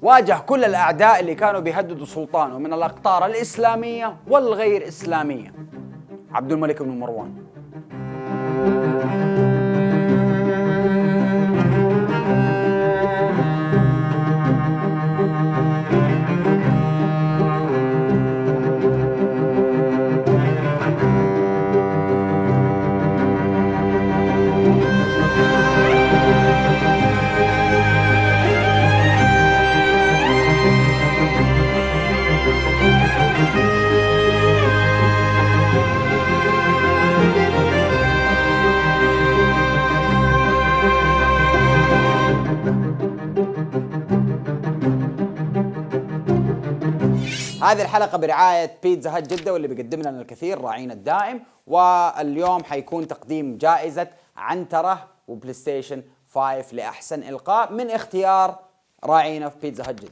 واجه كل الأعداء اللي كانوا بيهددوا سلطانه من الأقطار الإسلامية والغير إسلامية. عبد الملك بن مروان. هذه الحلقة برعاية بيتزا هات جدة، واللي بيقدم لنا الكثير راعينا الدائم. واليوم حيكون تقديم جائزة عنترة وبلاي ستيشن 5 لأحسن إلقاء من اختيار راعينا في بيتزا هات جدة.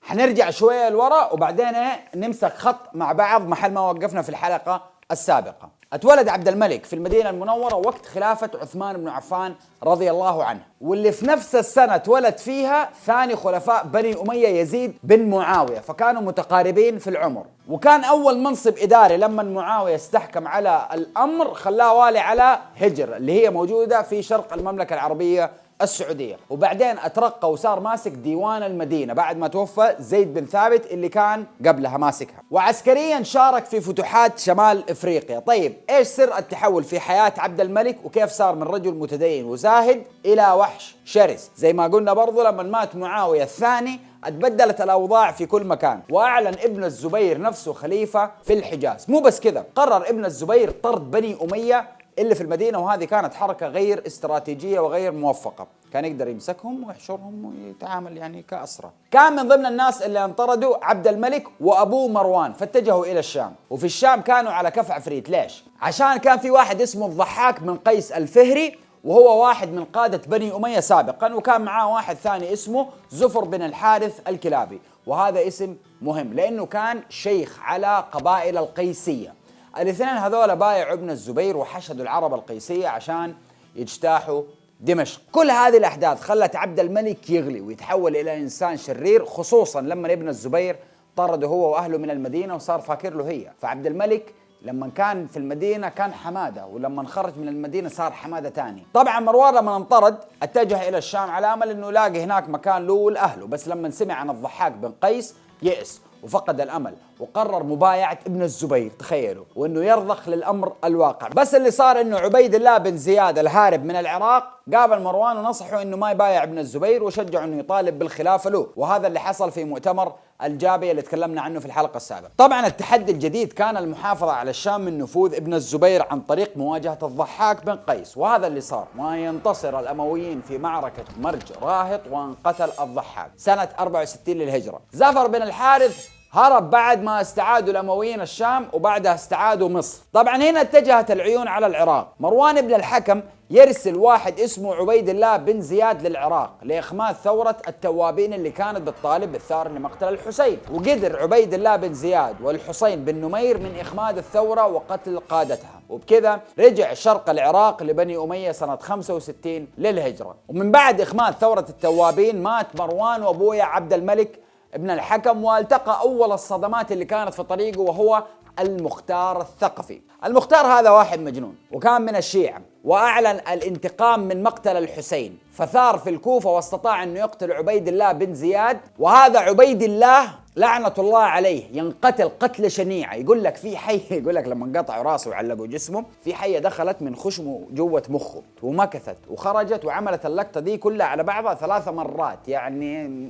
حنرجع شوية لورا وبعدين نمسك خط مع بعض محل ما وقفنا في الحلقة السابقة. اتولد عبد الملك في المدينة المنورة وقت خلافة عثمان بن عفان رضي الله عنه، واللي في نفس السنة اتولد فيها ثاني خلفاء بني أمية يزيد بن معاوية، فكانوا متقاربين في العمر. وكان أول منصب إداري لما معاوية استحكم على الأمر خلاه والي على هجر اللي هي موجودة في شرق المملكة العربية السعودية، وبعدين اترقى وصار ماسك ديوان المدينة بعد ما توفى زيد بن ثابت اللي كان قبلها ماسكها. وعسكريا شارك في فتوحات شمال افريقيا. طيب ايش سر التحول في حياة عبد الملك وكيف صار من رجل متدين وزاهد الى وحش شرس؟ زي ما قلنا برضو لما مات معاوية الثاني اتبدلت الأوضاع في كل مكان، وأعلن ابن الزبير نفسه خليفة في الحجاز. مو بس كذا، قرر ابن الزبير طرد بني أمية اللي في المدينة، وهذه كانت حركة غير استراتيجية وغير موفقة. كان يقدر يمسكهم ويحشرهم ويتعامل يعني كأسرة. كان من ضمن الناس اللي انطردوا عبد الملك وأبوه مروان، فاتجهوا إلى الشام. وفي الشام كانوا على كف عفريت. ليش؟ عشان كان في واحد اسمه الضحاك بن قيس الفهري، وهو واحد من قادة بني أمية سابقا، وكان معاه واحد ثاني اسمه زفر بن الحارث الكلابي. وهذا اسم مهم لأنه كان شيخ على قبائل القيسية. الاثنين هذول بايعوا ابن الزبير وحشدوا العرب القيسية عشان يجتاحوا دمشق. كل هذه الأحداث خلت عبد الملك يغلي ويتحول إلى إنسان شرير، خصوصا لما ابن الزبير طرده هو وأهله من المدينة وصار فاكر له هي. فعبد الملك لما كان في المدينة كان حمادة، ولما خرج من المدينة صار حمادة تاني. طبعا مروان لما انطرد اتجه إلى الشام على أمل أنه يلاقي هناك مكان له ولأهله، بس لما سمع عن الضحاك بن قيس يئس وفقد الأمل وقرر مبايعة ابن الزبير، تخيلوا، وأنه يرضخ للأمر الواقع. بس اللي صار أنه عبيد الله بن زياد الهارب من العراق قابل مروان ونصحه أنه ما يبايع ابن الزبير وشجعه أنه يطالب بالخلافة له، وهذا اللي حصل في مؤتمر الجابية اللي تكلمنا عنه في الحلقة السابقة. طبعا التحدي الجديد كان المحافظة على الشام من نفوذ ابن الزبير عن طريق مواجهة الضحاك بن قيس، وهذا اللي صار. وينتصر الأمويين في معركة مرج راهط وانقتل الضحاك سنة 64 للهجرة. زفر بن الحارث هرب بعد ما استعادوا الأمويين الشام، وبعدها استعادوا مصر. طبعا هنا اتجهت العيون على العراق. مروان بن الحكم يرسل واحد اسمه عبيد الله بن زياد للعراق لإخماد ثورة التوابين اللي كانت بتطالب بالثار لمقتل الحسين، وقدر عبيد الله بن زياد والحسين بن نمير من إخماد الثورة وقتل قادتها، وبكذا رجع شرق العراق لبني أمية سنة 65 للهجرة. ومن بعد إخماد ثورة التوابين مات مروان وأبويا عبد الملك ابن الحكم، والتقى أول الصدمات اللي كانت في طريقه وهو المختار الثقفي. المختار هذا واحد مجنون وكان من الشيعة، وأعلن الانتقام من مقتل الحسين، فثار في الكوفة واستطاع أنه يقتل عبيد الله بن زياد. وهذا عبيد الله لعنة الله عليه ينقتل قتل شنيعة. يقول لك في حية، يقول لك لما قطعوا راسه وعلقوا جسمه في حية دخلت من خشمه جوة مخه ومكثت وخرجت وعملت اللقطة دي كلها على بعضها 3 مرات، يعني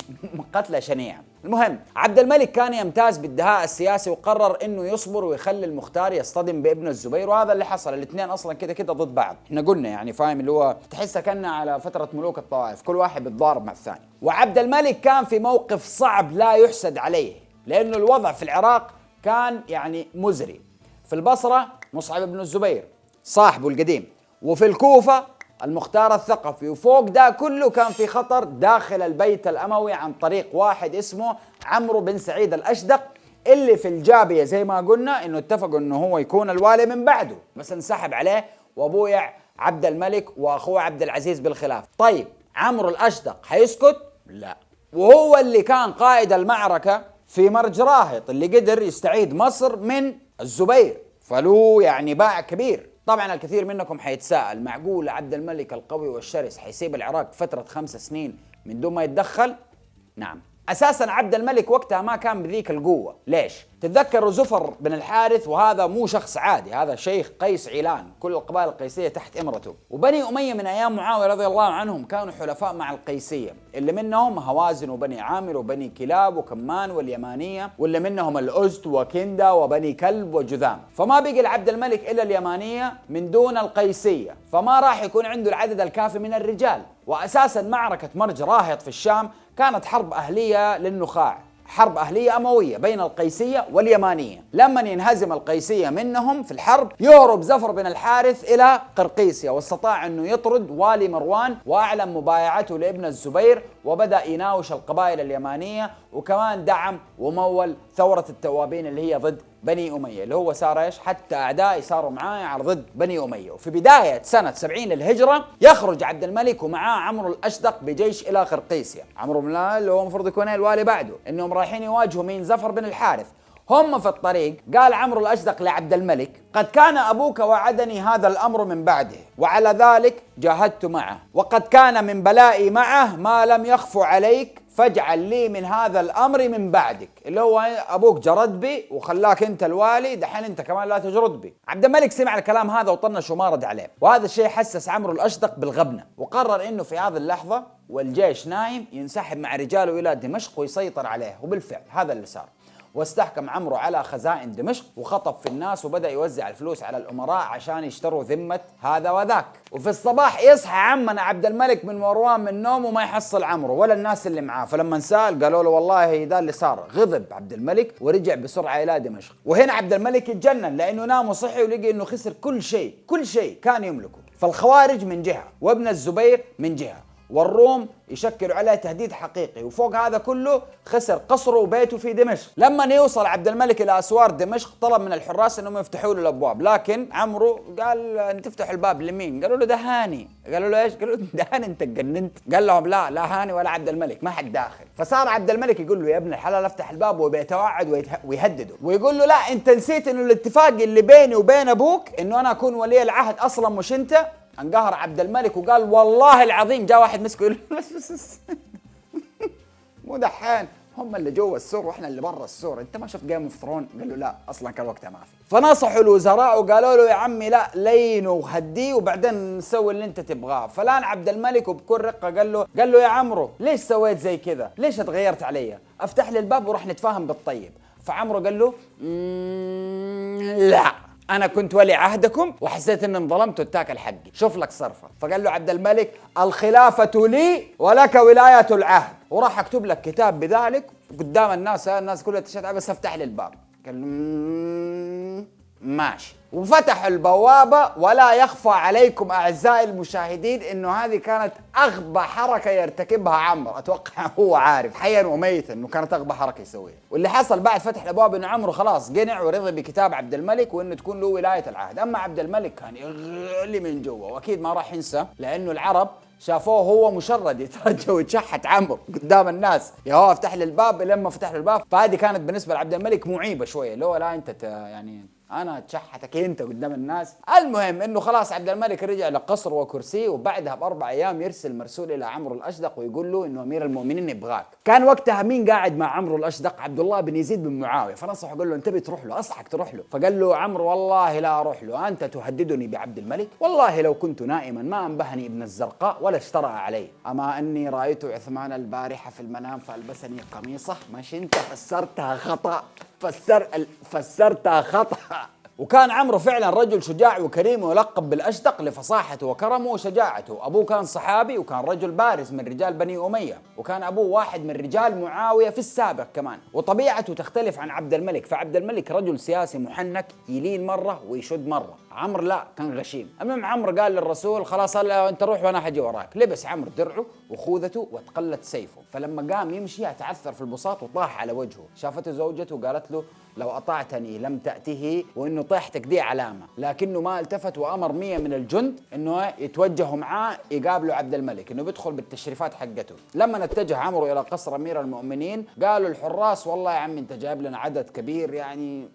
قتلة شنيعة. المهم عبد الملك كان يمتاز بالدهاء السياسي وقرر انه يصبر ويخلي المختار يصطدم بابن الزبير، وهذا اللي حصل. الاثنين اصلا كده ضد بعض، احنا قلنا يعني فاهم اللي هو تحسها كنا على فترة ملوك الطوائف، كل واحد بيتضارب مع الثاني. وعبد الملك كان في موقف صعب لا يحسد عليه، لانه الوضع في العراق كان يعني مزري. في البصرة مصعب بن الزبير صاحبه القديم، وفي الكوفة المختار الثقفي، وفوق ده كله كان في خطر داخل البيت الأموي عن طريق واحد اسمه عمرو بن سعيد الأشدق، اللي في الجابية زي ما قلنا انه اتفقوا انه هو يكون الوالي من بعده، بس انسحب عليه وابويع عبد الملك واخوه عبد العزيز بالخلاف. طيب عمرو الأشدق حيسكت؟ لا، وهو اللي كان قائد المعركة في مرج راهط اللي قدر يستعيد مصر من الزبير، فله يعني باع كبير. طبعا الكثير منكم حيتساءل، معقول عبد الملك القوي والشرس حيسيب العراق فترة 5 سنين من دون ما يتدخل؟ نعم. أساساً عبد الملك وقتها ما كان بذيك القوة. ليش؟ تتذكروا زفر بن الحارث، وهذا مو شخص عادي، هذا شيخ قيس عيلان، كل القبائل القيسية تحت إمرته. وبني أمية من أيام معاوية رضي الله عنهم كانوا حلفاء مع القيسية، اللي منهم هوازن وبني عامر وبني كلاب وكمان واليمانية، واللي منهم الأزد وكندا وبني كلب وجذام. فما بقي لعبد الملك إلا اليمانية من دون القيسية، فما راح يكون عنده العدد الكافي من الرجال. وأساساً معركة مرج راهط في الشام كانت حرب أهلية للنخاع، حرب أهلية أموية بين القيسية واليمانية. لما ينهزم القيسية منهم في الحرب، يهرب زفر بن الحارث إلى قرقيسيا، واستطاع أنه يطرد والي مروان وأعلن مبايعته لابن الزبير، وبدأ يناوش القبائل اليمانية، وكمان دعم ومول ثورة التوابين اللي هي ضد بني أمية، اللي هو صار إيش؟ حتى أعدائي صاروا معاه على ضد بني أمية. وفي بداية سنة 70 للهجرة يخرج عبد الملك ومعاه عمرو الأشدق بجيش إلى قرقيسيا. عمرو بن اللي هو المفروض يكون الوالي بعده، إنهم رايحين يواجهوا مين؟ زفر بن الحارث. هم في الطريق قال عمرو الأشدق لعبد الملك: قد كان أبوك وعدني هذا الأمر من بعده، وعلى ذلك جاهدت معه، وقد كان من بلائي معه ما لم يخف عليك، فاجعل لي من هذا الأمر من بعدك. اللي هو أبوك جرد بي وخلاك أنت الوالي، دحين أنت كمان لا تجرد بي. عبد الملك سمع الكلام هذا وطنش وما رد عليه، وهذا الشيء حسس عمرو الأشدق بالغبنة، وقرر إنه في هذه اللحظة والجيش نايم ينسحب مع رجاله إلى دمشق ويسيطر عليه. وبالفعل هذا اللي صار، واستحكم عمرو على خزائن دمشق وخطب في الناس وبدأ يوزع الفلوس على الأمراء عشان يشتروا ذمة هذا وذاك. وفي الصباح يصحى عمنا عبد الملك من مروان من نومه وما يحصل عمرو ولا الناس اللي معاه، فلما سأل قالوا له والله ده اللي صار. غضب عبد الملك ورجع بسرعة إلى دمشق. وهنا عبد الملك يتجنن لأنه نام وصحي ولقي إنه خسر كل شيء كان يملكه. فالخوارج من جهة وابن الزبير من جهة، والروم يشكلوا عليه تهديد حقيقي، وفوق هذا كله خسر قصره وبيته في دمشق. لما يوصل عبد الملك إلى أسوار دمشق طلب من الحراس أنهم يفتحوا له الأبواب، لكن عمرو قال أن تفتحوا الباب لمين؟ قالوا له ده هاني. قالوا له إيش؟ قالوا له ده هاني أنت اتجننت؟ قال لهم لا هاني ولا عبد الملك، ما حد داخل. فصار عبد الملك يقول له يا ابن الحلال افتح الباب، وبيتوعد ويهدده ويقول له لا أنت نسيت إنه الاتفاق اللي بيني وبين أبوك إنه أنا أكون ولي العهد أصلا مش أنت. انقهر عبد الملك وقال والله العظيم. جاء واحد مسكه يقول بس مو دحين هم اللي جوا السور واحنا اللي برا السور، انت ما شفت جيم اوف ثرون؟ قال له لا اصلا كان وقتها ما في. فنصحوا الوزراء وقالوا له يا عمي لا لينه وهديه وبعدين نسوي اللي انت تبغاه. فلان عبد الملك وبكل رقه قال له يا عمرو ليش سويت زي كذا؟ ليش اتغيرت علي؟ افتح لي الباب وراح نتفاهم بالطيب. فعمرو قال له لا أنا كنت ولي عهدكم وحسيت إني انظلمت واتاكل حقي، شوف لك صرفة. فقال له عبد الملك الخلافة لي ولك ولاية العهد، وراح أكتب لك كتاب بذلك قدام الناس كلها تشهد، بس افتح لي الباب. قال له ماشي. وفتح البوابة. ولا يخفى عليكم أعزائي المشاهدين إنه هذه كانت أغبى حركة يرتكبها عمرو، أتوقع هو عارف حيا وميتا إنه كانت أغبى حركة يسويها. واللي حصل بعد فتح الأبواب إنه عمرو خلاص قنع ورضي بكتاب عبد الملك وإنه تكون له ولاية العهد. أما عبد الملك كان يغلي من جوا، وأكيد ما راح ينسى لأنه العرب شافوه هو مشرد يترجى ويتشحت عمرو قدام الناس، يا هو افتح لي الباب لما فتح له الباب. فهذه كانت بالنسبة لعبد الملك معيبة شوية، لو لا أنت يعني انا اتشحتك انت قدام الناس. المهم انه خلاص عبد الملك رجع لقصر وكرسي، وبعدها ب4 ايام يرسل مرسول الى عمرو الاشدق ويقول له انه امير المؤمنين يبغاك. كان وقتها مين قاعد مع عمرو الاشدق؟ عبد الله بن يزيد بن معاويه. فنصحه قال له انت بتروح له، اصحك تروح له. فقال له عمرو والله لا اروح له، انت تهددني بعبد الملك؟ والله لو كنت نائما ما انبهني ابن الزرقاء ولا اشترى علي. اما اني رايت عثمان البارحه في المنام فالبسني قميصه. مش انت فسرتها خطا، فسرتها خطا. وكان عمرو فعلا رجل شجاع وكريم ويلقب بالأشدق لفصاحته وكرمه وشجاعته. أبوه كان صحابي وكان رجل بارز من رجال بني أمية، وكان أبوه واحد من رجال معاوية في السابق كمان. وطبيعته تختلف عن عبد الملك، فعبد الملك رجل سياسي محنك يلين مرة ويشد مرة. عمرو لا، كان غشيم. المهم عمرو قال للرسول خلاص انت روح وانا حجي وراك. لبس عمرو درعه وخوذته وتقلت سيفه، فلما قام يمشي تعثر في البساط وطاح على وجهه. شافته زوجته وقالت له لو أطعتني لم تأته، وإنه طيحتك دي علامة. لكنه ما التفت وأمر 100 من الجند إنه يتوجهوا معاه يقابلوا عبد الملك، إنه بيدخل بالتشريفات حقته. لما اتجه عمرو إلى قصر أمير المؤمنين قالوا الحراس والله يا عم أنت جايب لنا عدد كبير، يعني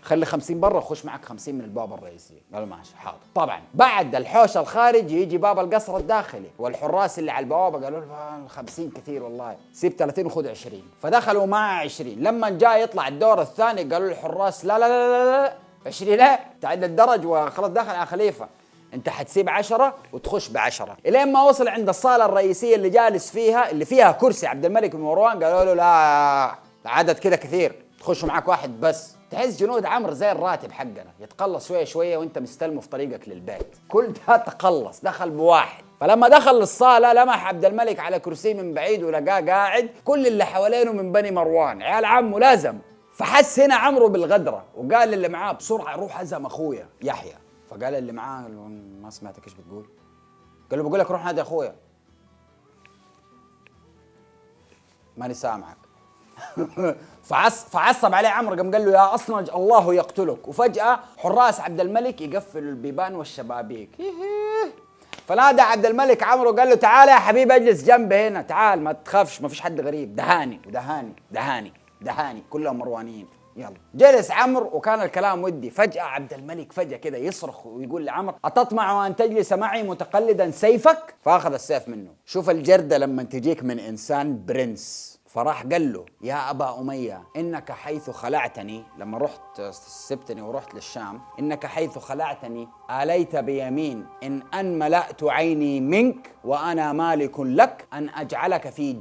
خلي 50 برا وخش معك 50 من الباب الرئيسي. قالوا ماشي حاضر. طبعا بعد الحوش الخارجي يجي باب القصر الداخلي، والحراس اللي على البوابه قالوا له 50 كثير والله، سيب 30 وخذ 20. فدخلوا معه 20. لما جاء يطلع الدور الثاني قالوا الحراس لا لا لا لا, لا 20 لا، تعد الدرج وخلاص داخل يا خليفه، انت حتسيب 10 وتخش ب10. الين ما وصل عند الصاله الرئيسيه اللي جالس فيها اللي فيها كرسي عبد الملك بن مروان، قالوا له لا عدد كذا كثير، تخشوا معك واحد بس. تحس جنود عمرو زي الراتب حقنا، يتقلص شويه شويه وانت مستلمه في طريقك للبيت. كل ده تقلص، دخل بواحد. فلما دخل للصاله لمح عبد الملك على كرسي من بعيد ولقاه قاعد كل اللي حوالينه من بني مروان عيال عمه لازم. فحس هنا عمرو بالغدره وقال للي معاه بسرعه روح هزم اخويا يحيى. فقال اللي معاه ما سمعتك ايش بتقول؟ قال له بقول لك روح نادي اخويا. ماني سامعك. فعصب عليه عمرو، قام قال له يا اصنج الله يقتلك. وفجأة حراس عبد الملك يقفلوا البيبان والشبابيك. فنادى عبد الملك عمرو قال له تعال يا حبيبي اجلس جنبي هنا، تعال ما تخافش ما فيش حد غريب، دهاني ودهاني دهاني دهاني كلهم مروانيين. يلا جلس عمرو وكان الكلام ودي. فجأة عبد الملك فجأة كده يصرخ ويقول لعمرو أتطمع أن تجلس معي متقلدا سيفك؟ فأخذ السيف منه. شوف الجردة لما تجيك من إنسان برنس. فراح قال له يا أبا أمية إنك حيث خلعتني، لما رحت سبتني ورحت للشام، إنك حيث خلعتني آليت بيمين إن ملأت عيني منك وأنا مالك لك أن أجعلك في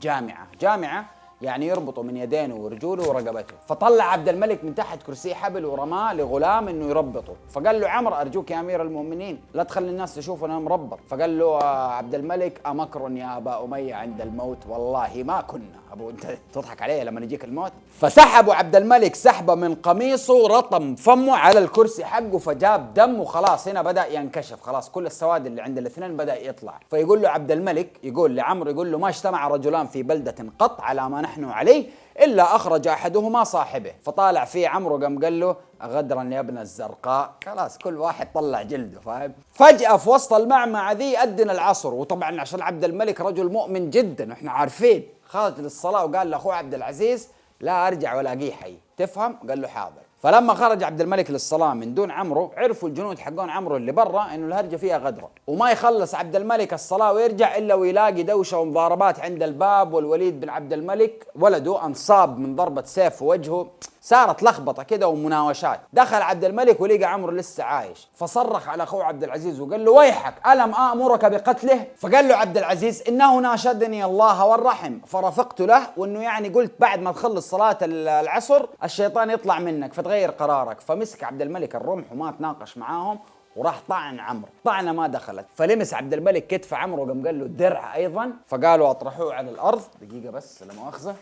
جامعة يعني يربطه من يدينه ورجوله ورقبته. فطلع عبد الملك من تحت كرسي حبل ورماه لغلام انه يربطه. فقال له عمرو ارجوك يا امير المؤمنين لا تخلي الناس تشوف انا مربط. فقال له عبد الملك امكر يا ابا اميه عند الموت؟ والله ما كنا. ابو انت تضحك عليه لما يجيك الموت. فسحبوا عبد الملك سحبه من قميصه رطم فمه على الكرسي حقه فجاب دم وخلاص هنا بدا ينكشف، خلاص كل السواد اللي عند الاثنين بدا يطلع. فيقول له عبد الملك يقول لعمرو يقول له ما اجتمع رجلان في بلده قط على ما نحن عليه إلا أخرج أحدهما صاحبه. فطالع فيه عمرو قام قال له غدرا يا ابن الزرقاء. خلاص كل واحد طلع جلده فاهم. فجأة في وسط المعمعة ذي أذن العصر، وطبعا عشان عبد الملك رجل مؤمن جدا احنا عارفين، خرج للصلاة وقال لأخوه عبد العزيز لا أرجع ولا أجي حي، تفهم؟ قال له حاضر. فلما خرج عبد الملك للصلاة من دون عمرو عرفوا الجنود حقون عمرو اللي برا انه الهرجة فيها غدرة، وما يخلص عبد الملك الصلاة ويرجع الا ويلاقي دوشة ومضاربات عند الباب، والوليد بن عبد الملك ولده انصاب من ضربة سيف في وجهه. صارت لخبطة كده ومناوشات. دخل عبد الملك ولقى عمرو لسه عايش، فصرخ على اخوه عبد العزيز وقال له ويحك ألم آمرك بقتله؟ فقال له عبد العزيز انه ناشدني الله والرحم فرفقت له، وانه يعني قلت بعد ما تخلص صلاة العصر الشيطان يطلع منك فتغير قرارك. فمسك عبد الملك الرمح وما تناقش معاهم وراح طعن عمرو، طعنه ما دخلت. فلمس عبد الملك كتف عمرو وقام قال له الدرع ايضا. فقالوا اطرحوه على الارض. دقيقة بس لا مؤاخذة.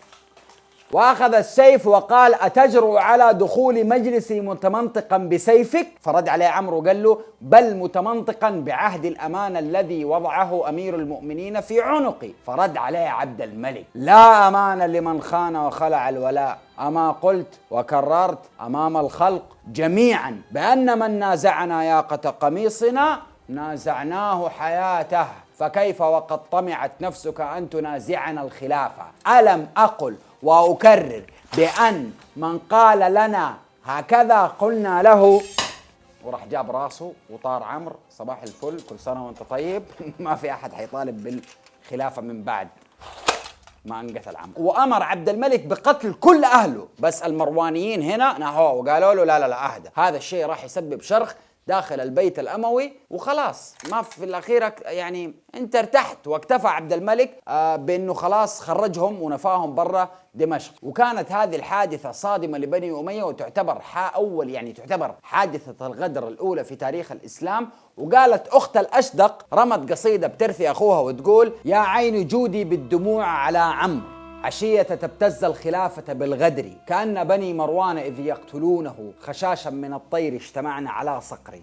وأخذ السيف وقال أتجرؤ على دخول مجلسي متمنطقا بسيفك؟ فرد عليه عمرو قال له بل متمنطقا بعهد الأمان الذي وضعه أمير المؤمنين في عنقي. فرد عليه عبد الملك لا أمان لمن خان وخلع الولاء، أما قلت وكررت أمام الخلق جميعا بأن من نازعنا ياقة قميصنا نازعناه حياته، فكيف وقد طمعت نفسك أن تنازعنا الخلافة؟ ألم أقل وأكرر بأن من قال لنا هكذا قلنا له؟ وراح جاب راسه وطار عمرو صباح الفل كل سنة وانت طيب. ما في أحد حيطالب بالخلافة من بعد ما انقتل عمرو. وأمر عبد الملك بقتل كل أهله، بس المروانيين هنا نهوه وقالوا له لا لا لا أهدى، هذا الشيء راح يسبب شرخ داخل البيت الأموي وخلاص. ما في الأخير يعني انت ارتحت. واكتفى عبد الملك بأنه خلاص خرجهم ونفاهم برا دمشق. وكانت هذه الحادثة صادمة لبني أمية وتعتبر تعتبر حادثة الغدر الأولى في تاريخ الإسلام. وقالت أخت الأشدق رمت قصيدة بترثي أخوها وتقول يا عين جودي بالدموع على عمرو عشية تبتز الخلافة بالغدر، كأن بني مروان إذ يقتلونه خشاشا من الطير اجتمعنا على صقر.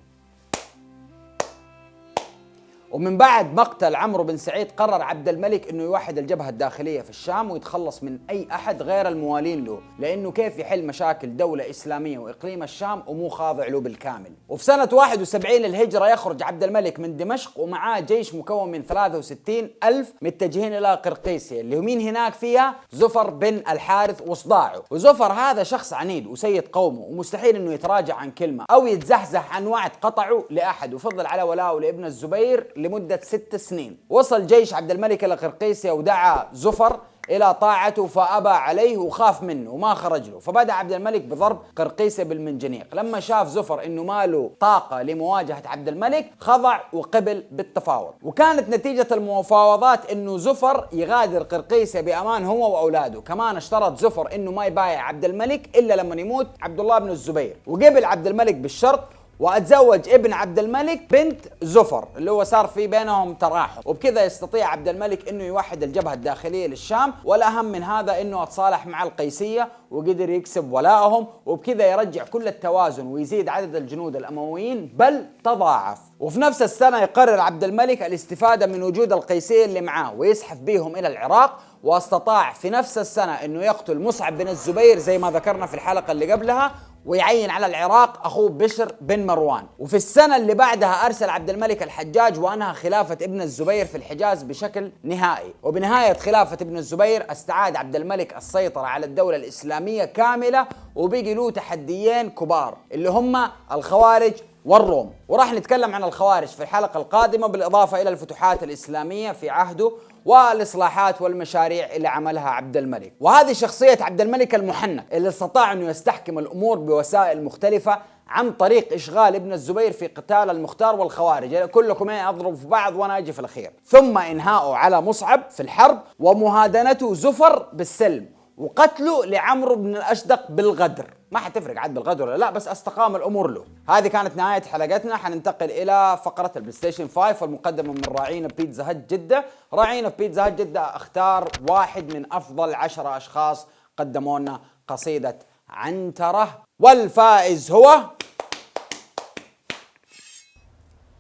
ومن بعد مقتل عمرو بن سعيد قرر عبد الملك انه يوحد الجبهة الداخلية في الشام ويتخلص من اي احد غير الموالين له، لانه كيف يحل مشاكل دولة اسلامية واقليم الشام ومو خاضع له بالكامل. وفي سنة 71 للهجرة يخرج عبد الملك من دمشق ومعاه جيش مكون من 63 ألف متجهين الى قرقيسية، اللي مين هناك فيها؟ زفر بن الحارث وصداعه. وزفر هذا شخص عنيد وسيد قومه، ومستحيل انه يتراجع عن كلمة او يتزحزح عن وعد قطعه لاحد، وفضل على ولاءه لابن الزبير لمدة 6 سنين. وصل جيش عبد الملك إلى قرقيسية ودعا زفر إلى طاعته فأبى عليه وخاف منه وما خرج له، فبدأ عبد الملك بضرب قرقيسية بالمنجنيق. لما شاف زفر إنه ما له طاقة لمواجهة عبد الملك خضع وقبل بالتفاوض، وكانت نتيجة المفاوضات إنه زفر يغادر قرقيسية بأمان هو وأولاده. كمان اشترط زفر إنه ما يبايع عبد الملك إلا لما يموت عبد الله بن الزبير، وقبل عبد الملك بالشرط، واتزوج ابن عبد الملك بنت زفر اللي هو صار في بينهم تراحم. وبكذا يستطيع عبد الملك انه يوحد الجبهة الداخلية للشام، والاهم من هذا انه اتصالح مع القيسية وقدر يكسب ولائهم، وبكذا يرجع كل التوازن ويزيد عدد الجنود الامويين بل تضاعف. وفي نفس السنة يقرر عبد الملك الاستفادة من وجود القيسية اللي معاه ويسحب بيهم الى العراق، واستطاع في نفس السنة انه يقتل مصعب بن الزبير زي ما ذكرنا في الحلقة اللي قبلها، ويعين على العراق أخوه بشر بن مروان. وفي السنة اللي بعدها أرسل عبد الملك الحجاج وأنهى خلافة ابن الزبير في الحجاز بشكل نهائي. وبنهاية خلافة ابن الزبير استعاد عبد الملك السيطرة على الدولة الإسلامية كاملة، وبقي له تحديين كبار اللي هم الخوارج والروم، وراح نتكلم عن الخوارج في الحلقة القادمة، بالإضافة إلى الفتوحات الإسلامية في عهده والإصلاحات والمشاريع اللي عملها عبد الملك. وهذه شخصية عبد الملك المحنك اللي استطاع أنه يستحكم الأمور بوسائل مختلفة عن طريق إشغال ابن الزبير في قتال المختار والخوارج، يعني كلكم أضرب في بعض وأنا أجي في الأخير، ثم إنهاؤه على مصعب في الحرب، ومهادنته زفر بالسلم، وقتله لعمرو بن الأشدق بالغدر. ما حتفرق عاد بالغدر ولا لا، بس استقام الأمور له. هذه كانت نهاية حلقتنا. حننتقل إلى فقرة البلاي ستيشن 5 والمقدمة من راعينا بيتزا هات جدة. راعينا في بيتزا هات جدة اختار واحد من أفضل 10 أشخاص قدموا لنا قصيدة عنترة، والفائز هو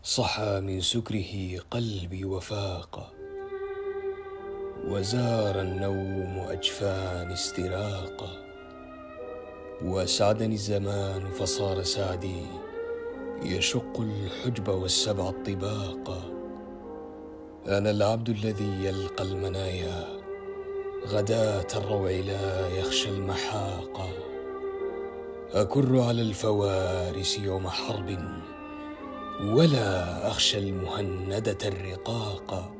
صحى من سكره قلبي وفاق، وزار النوم أجفان استراقا، وسعدني الزمان فصار سعدي يشق الحجب والسبع الطباقا. أنا العبد الذي يلقى المنايا غداة الروع لا يخشى المحاقا، أكر على الفوارس يوم حرب ولا أخشى المهندة الرقاقا.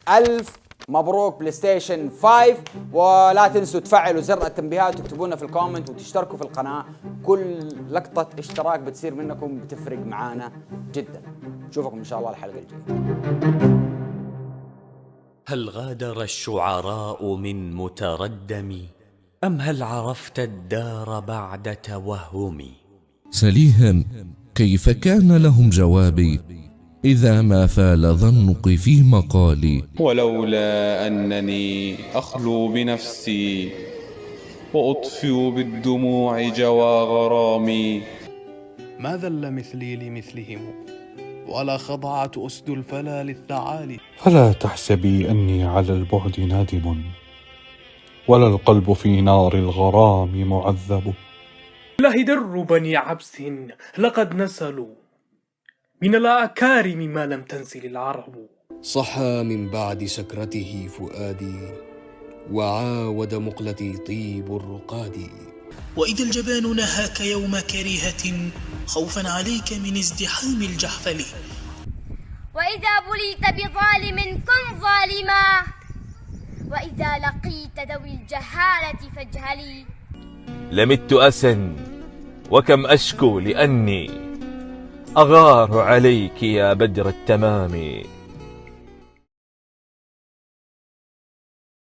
ألف مبروك بلاي ستيشن 5، ولا تنسوا تفعلوا زر التنبيهات وتكتبوا لنا في الكومنت وتشتركوا في القناة. كل لقطة اشتراك بتصير منكم بتفرق معانا جدا. نشوفكم إن شاء الله الحلقة الجاية. هل غادر الشعراء من متردم، أم هل عرفت الدار بعد توهمي؟ سليها كيف كان لهم جوابي إذا ما فال ظنك في مقالي؟ ولولا أنني أخلو بنفسي وأطفئ بالدموع جوى غرامي، ما ذل مثلي لمثلهم ولا خضعت أسد الفلا للثعالي. فلا تحسبي أني على البعد نادم، ولا القلب في نار الغرام معذب. الله در بني عبس لقد نسلوا من الأكارم ما لم تنسل العرب. صحى من بعد سكرته فؤادي، وعاود مقلتي طيب الرقاد. وإذا الجبان نهاك يوم كريهة خوفا عليك من ازدحام الجحفل. وإذا بليت بظالم كن ظالما، وإذا لقيت ذوي الجهالة فاجهلي. لمت أسا وكم أشكو لأني أغار عليك يا بدر التمام.